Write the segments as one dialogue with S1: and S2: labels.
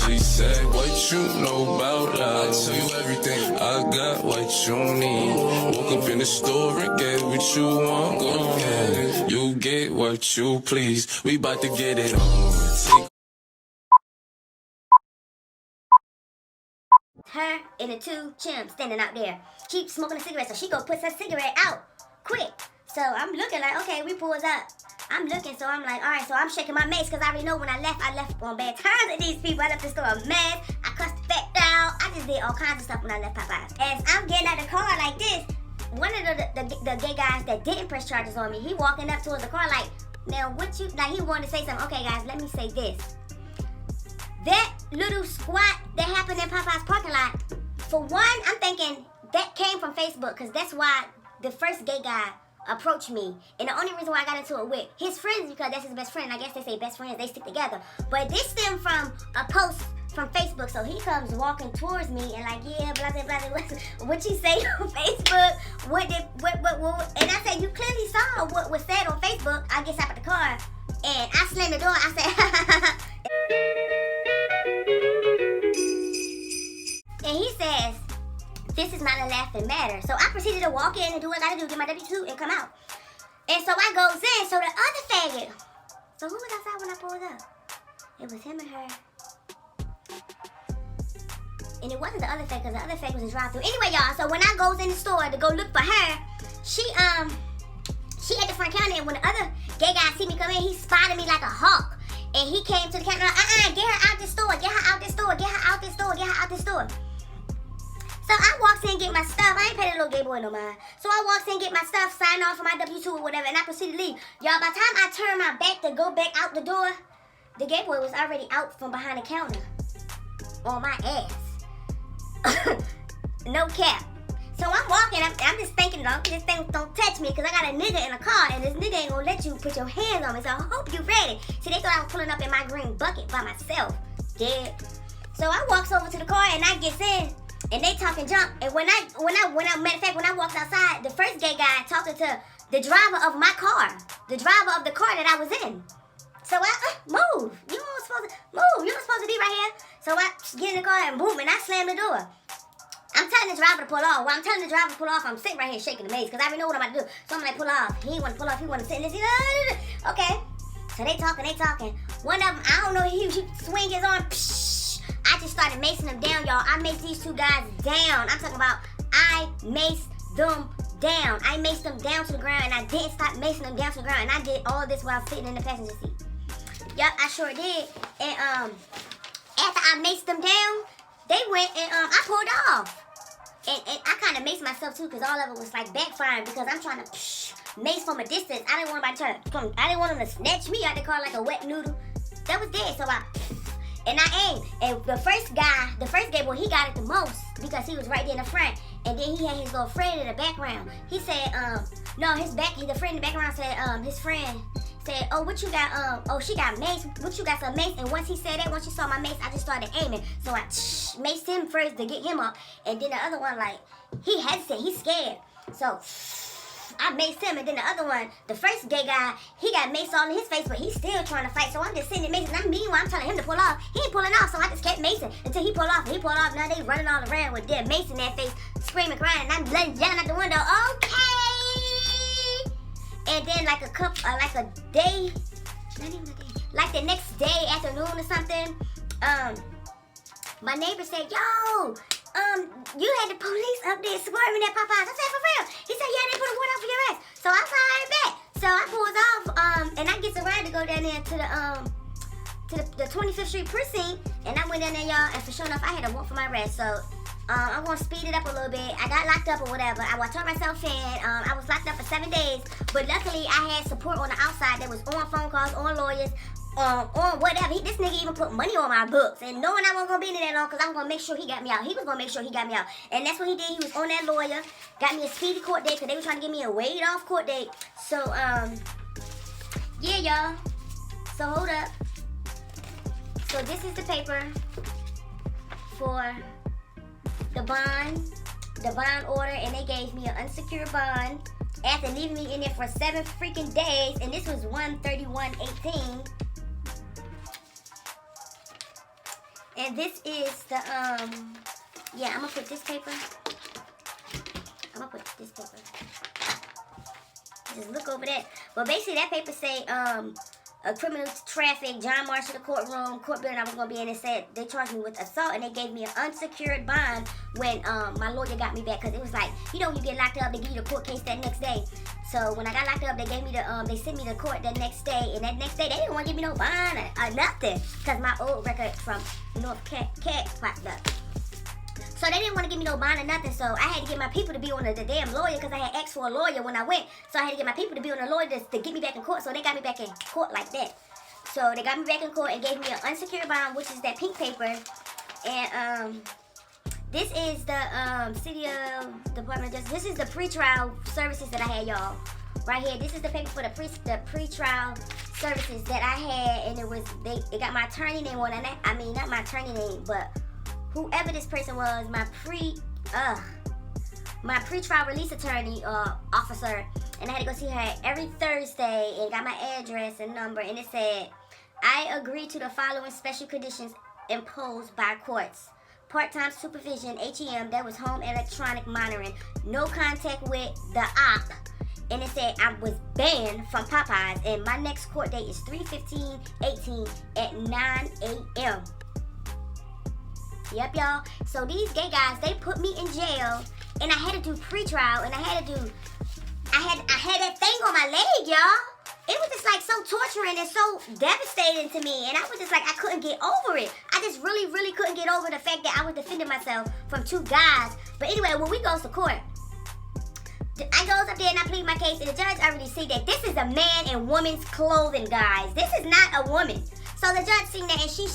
S1: She said, what you know about love? I tell you everything. I got what you need. Woke up in the store and get what you want. Go ahead, you get what you please. We bout to get it on.
S2: Her and the two chimps standing out there. Keep smoking a cigarette, so she go put her cigarette out quick. So I'm looking like, okay, we pulls up. I'm looking, so I'm like, all right, so I'm shaking my mace because I already know when I left on bad terms with these people. I left the store a mess. I cussed the fact down. I just did all kinds of stuff when I left Popeyes. As I'm getting out of the car like this, one of the gay guys that didn't press charges on me, he walking up towards the car like, now what you, like he wanted to say something. Okay, guys, let me say this. That little squat that happened in Popeye's parking lot, for one, I'm thinking that came from Facebook because that's why the first gay guy approached me. And the only reason why I got into it with his friends because that's his best friend. I guess they say best friends, they stick together. But this stemmed from a post from Facebook. So he comes walking towards me and like, yeah, blah, blah, blah, blah. What you say on Facebook? What? And I said, you clearly saw what was said on Facebook. I get out of the car and I slammed the door. I said, and he says, this is not a laughing matter. So I proceeded to walk in and do what I gotta do, get my W-2 and come out. And so I goes in, so the other faggot, so who was outside when I pulled up? It was him and her. And it wasn't the other faggot, because the other faggot was in drive-thru. Anyway, y'all, so when I goes in the store to go look for her, she at the front counter, and when the other gay guy see me come in, he spotted me like a hawk. And he came to the counter, get her out this store, get her out this store, get her out this store, get her out this store. So I walks in and get my stuff. I ain't paid a little gay boy no mind. So I walks in and get my stuff, sign off for my W-2 or whatever, and I proceed to leave. Y'all, by the time I turn my back to go back out the door, the gay boy was already out from behind the counter on my ass. No cap. So I'm walking, I'm just thinking, this thing don't touch me because I got a nigga in a car and this nigga ain't gonna let you put your hands on me. So I hope you ready. See, they thought I was pulling up in my green bucket by myself. Dead. So I walks over to the car and I gets in. And they talking junk. And when I matter of fact, when I walked outside, the first gay guy talking to the driver of my car, the driver of the car that I was in. So I move. You weren't supposed to move. You were supposed to be right here. So I get in the car and boom, and I slam the door. I'm telling the driver to pull off. While I'm telling the driver to pull off, I'm sitting right here shaking the maze because I already know what I'm about to do. So I'm like, pull off. He want to pull off. He want to sit in this. Okay. So they talking. One of them, I don't know, he swing his arm. I just started macing them down, y'all. I maced these two guys down. I'm talking about I maced them down. I maced them down to the ground, and I didn't stop macing them down to the ground. And I did all this while sitting in the passenger seat. Yup, I sure did. And after I maced them down, they went and I pulled off. And I kind of maced myself too, because all of it was like backfiring because I'm trying to mace from a distance. I didn't want anybody to come. I didn't want them to snatch me out the car like a wet noodle. That was dead. So and I aimed. And the first gay boy, he got it the most because he was right there in the front. And then he had his little friend in the background. He said, the friend in the background said, his friend said, oh, what you got, oh, she got mace. What you got, some mace? And once he said that, once she saw my mace, I just started aiming. So I maced him first to get him up. And then the other one, like, he hesitated, he's scared. So I maced him, and then the other one, the first gay guy, he got mace all in his face, but he's still trying to fight. So I'm just sitting there macing. And meanwhile, I'm telling him to pull off. He ain't pulling off, so I just kept macing until he pulled off. And he pulled off. Now they running all around with their mace in their face, screaming, crying, and I'm yelling out the window, okay. And then like a day, not even a day, like the next day, afternoon or something, my neighbor said, yo, you had the police up there swerving at Popeyes. I said, for real? He said, yeah, they put a warrant out for your arrest. So I said, all right, bet. So I pulls off, and I get a ride to go down there to the 25th Street precinct, and I went down there, y'all, and for sure enough, I had a warrant for my arrest. So I'm gonna speed it up a little bit. I got locked up or whatever. I turned myself in. I was locked up for 7 days, but luckily I had support on the outside that was on phone calls, on lawyers, on whatever. This nigga even put money on my books, and knowing I wasn't gonna be in there that long, cause I was gonna make sure he got me out. He was gonna make sure he got me out, and that's what he did. He was on that lawyer, got me a speedy court date, cause they were trying to give me a waived off court date. So yeah, y'all. So hold up. So this is the paper for the bond order, and they gave me an unsecured bond after leaving me in there for 7 freaking days, and this was 1/31/18. And this is the, yeah, I'm gonna put this paper. Just look over that. But basically that paper say, a criminal traffic, John Marshall, the court building I was going to be in, it said they charged me with assault and they gave me an unsecured bond when my lawyer got me back. Because it was like, you know, when you get locked up, they give you the court case that next day. So when I got locked up, they gave me they sent me to court that next day. And that next day, they didn't want to give me no bond or nothing. Because my old record from North Cat popped up. So they didn't want to give me no bond or nothing. So I had to get my people to be on the damn lawyer because I had asked for a lawyer when I went. So I had to get my people to be on the lawyer to get me back in court. So they got me back in court like that. So they got me back in court and gave me an unsecured bond, which is that pink paper. And this is the City of Department of Justice. This is the pretrial services that I had, y'all. Right here. This is the paper for the pretrial services that I had. And it got my attorney name on it. I mean, not my attorney name, but whoever this person was, my pretrial release attorney officer, and I had to go see her every Thursday and got my address and number, and it said, I agree to the following special conditions imposed by courts. Part-time supervision, HEM, that was home electronic monitoring, no contact with the op, and it said I was banned from Popeyes, and my next court date is 3/15/18 at 9 a.m. Yep, y'all. So these gay guys, they put me in jail, and I had to do pre-trial, and I had that thing on my leg, y'all. It was just like so torturing and so devastating to me, and I was just like, I couldn't get over it. I just really, really couldn't get over the fact that I was defending myself from two guys. But anyway, when we goes to court, I goes up there and I plead my case, and the judge already see that this is a man in woman's clothing, guys. This is not a woman. So the judge seen that, and she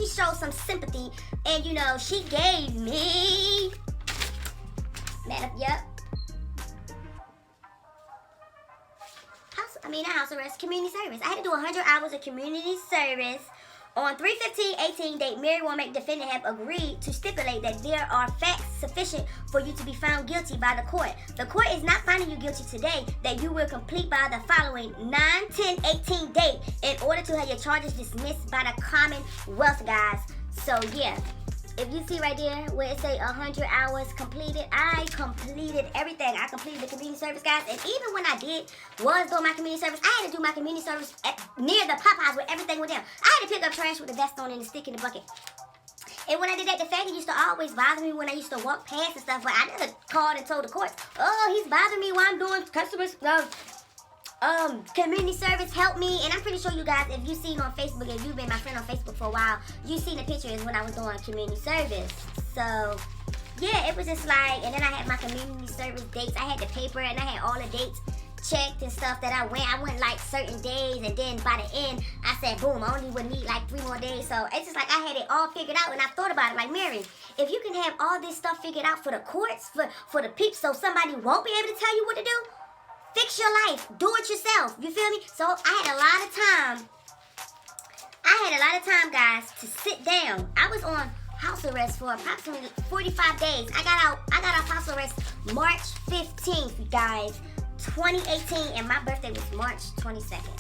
S2: showed some sympathy, and you know, she gave me, house arrest, community service. I had to do 100 hours of community service. On 3/15/18 date, Mary Womack, defendant, have agreed to stipulate that there are facts sufficient for you to be found guilty by the court. The court is not finding you guilty today, that you will complete by the following 9/10/18 date in order to have your charges dismissed by the Commonwealth, guys. So yeah, if you see right there where it say 100 hours completed, I completed everything. I completed the community service, guys. And even when I doing my community service, I had to do my community service near the Popeyes where everything went down. I had to pick up trash with a vest on and a stick in the bucket. And when I did that, the faggot used to always bother me when I used to walk past and stuff. But I never called and told the courts, oh, he's bothering me while I'm doing community service, help me. And I'm pretty sure you guys, if you've seen on Facebook, if you've been my friend on Facebook for a while, you've seen the pictures when I was doing community service. So yeah, it was just like, and then I had my community service dates. I had the paper and I had all the dates checked and stuff that I went like certain days, and then by the end I said boom, I only would need like 3 more days. So it's just like I had it all figured out, and I thought about it like, Mary, if you can have all this stuff figured out for the courts, for the peeps, so somebody won't be able to tell you what to do, fix your life, do it yourself, you feel me? So I had a lot of time, guys, to sit down. I was on house arrest for approximately 45 days. I got out house arrest March 15th, you guys, 2018, and my birthday was March 22nd,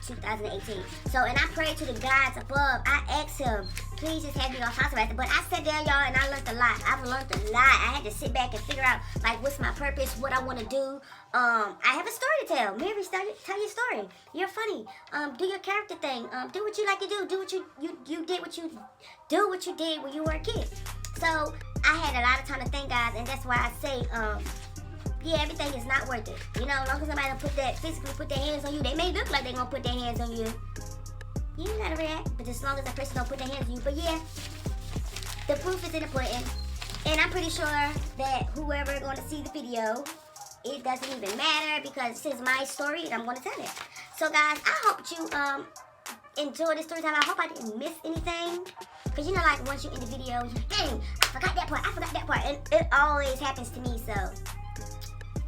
S2: 2018. So, and I prayed to the gods above. I asked him, please just have me off house arrest. But I sat down, y'all, and I learned a lot. I've learned a lot. I had to sit back and figure out, like, what's my purpose, what I want to do. I have a story to tell. Mary, tell your story. You're funny. Do your character thing. Do what you like to do. Do what you did when you were a kid. So, I had a lot of time to think, guys, and that's why I say, yeah, everything is not worth it. You know, as long as somebody physically put their hands on you, they may look like they're going to put their hands on you. You ain't gotta react, but as long as that person don't put their hands on you. But yeah, the proof is in the pudding. And I'm pretty sure that whoever going to see the video, it doesn't even matter because this is my story and I'm going to tell it. So guys, I hope you enjoyed this story time. I hope I didn't miss anything. Because you know, like once you end the video, you dang, I forgot that part. And it always happens to me, so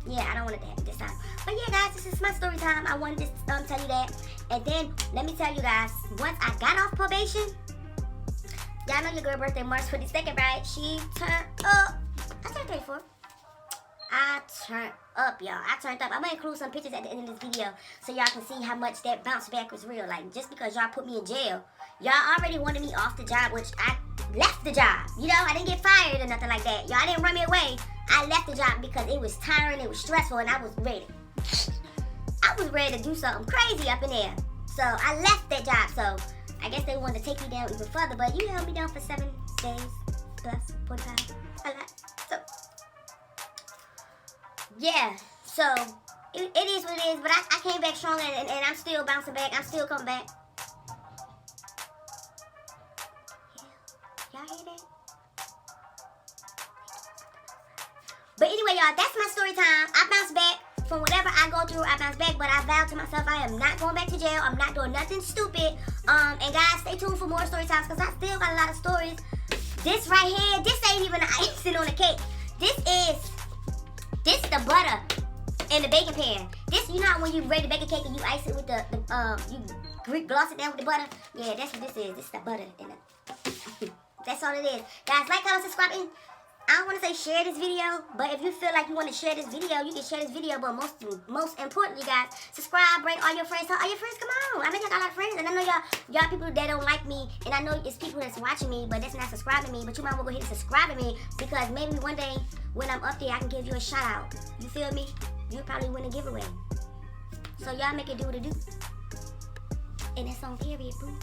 S2: yeah, I don't want it to happen this time. But yeah, guys, this is my story time. I wanted to tell you that. And then, let me tell you guys, once I got off probation, y'all know your girl birthday March 22nd, right? She turned up. I turned 34. I turned up, y'all. I turned up. I'm gonna include some pictures at the end of this video so y'all can see how much that bounce back was real. Like, just because y'all put me in jail, y'all already wanted me off the job, which I left the job. You know, I didn't get fired or nothing like that. Y'all didn't run me away. I left the job because it was tiring, it was stressful, and I was ready. I was ready to do something crazy up in there. So I left that job. So I guess they wanted to take me down even further, but you held me down for 7 days plus 45. A lot. So yeah, so it is what it is, but I came back stronger, and I'm still bouncing back. I'm still coming back. Yeah. Y'all hear that? But anyway, y'all, that's my story time. I bounce back from whatever I go through. I bounce back, but I vowed to myself I am not going back to jail. I'm not doing nothing stupid. And guys, stay tuned for more story times because I still got a lot of stories. This right here, this ain't even the icing on the cake. This the butter in the baking pan. This, you know how when you ready to bake a cake and you ice it with you gloss it down with the butter? Yeah, that's what this is. This is the butter in it. That's all it is. Guys, like, comment, subscribe, and I don't want to say share this video, but if you feel like you want to share this video, you can share this video. But most importantly, guys, subscribe, bring all your friends. Tell all your friends, come on. I mean, I got a lot of friends, and I know y'all people that don't like me, and I know it's people that's watching me, but that's not subscribing me. But you might want to go ahead and subscribe to me because maybe one day when I'm up there, I can give you a shout out. You feel me? You probably win a giveaway. So y'all make it do what it do. And that's on period, boo.